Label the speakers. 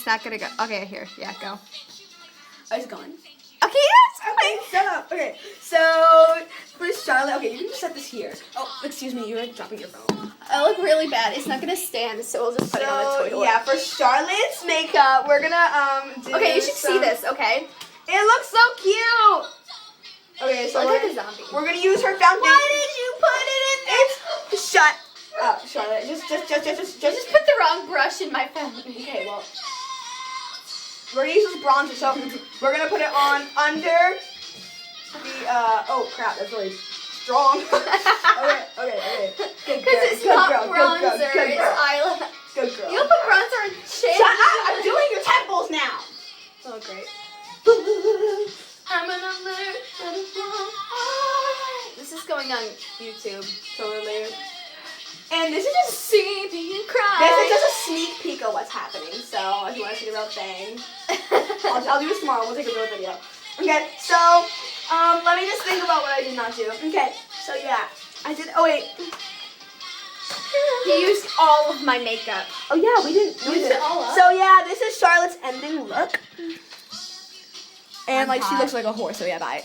Speaker 1: it's not gonna go. Okay, here. Yeah, go.
Speaker 2: Oh, it's going.
Speaker 1: Okay, yes.
Speaker 2: Okay, shut up. Okay, so for Charlotte, okay, you can just set this here. Oh, excuse me, you're like dropping your phone.
Speaker 1: I look really bad. It's not gonna stand, so we'll just put it on the toilet.
Speaker 2: Yeah, for Charlotte's makeup, we're gonna do
Speaker 1: Okay, you should see this. Okay.
Speaker 2: It looks so cute. Okay, so
Speaker 1: Look like a zombie.
Speaker 2: we're gonna use her foundation.
Speaker 1: Why did you put it in there?
Speaker 2: Shut up, Charlotte. Just.
Speaker 1: Just put the wrong brush in my phone.
Speaker 2: Okay, well, we're gonna use this bronzer, so we're gonna put it on under the. Oh crap, that's really strong. okay. Good
Speaker 1: Because
Speaker 2: girl,
Speaker 1: it's
Speaker 2: good
Speaker 1: not
Speaker 2: girl,
Speaker 1: bronzer,
Speaker 2: good girl,
Speaker 1: it's
Speaker 2: good girl.
Speaker 1: eyeliner.
Speaker 2: Good girl.
Speaker 1: You don't put bronzer on chin.
Speaker 2: Shut up! I'm doing your temples now.
Speaker 1: Oh, great. I'm gonna learn how to fly. This is going on YouTube.
Speaker 2: Totally. And this is just
Speaker 1: See me cry.
Speaker 2: This is just a sneak peek of what's happening. So if you want to see the real thing, I'll do this tomorrow. We'll take a real video. Okay. So let me just think about what I did not do. Okay. So yeah, I did. Oh wait.
Speaker 1: He used all of my makeup.
Speaker 2: Oh yeah, we didn't
Speaker 1: Use it all up.
Speaker 2: So yeah, this is Charlotte's ending look. And
Speaker 1: I'm
Speaker 2: like she
Speaker 1: hot.
Speaker 2: looks like a horse. So yeah, bye.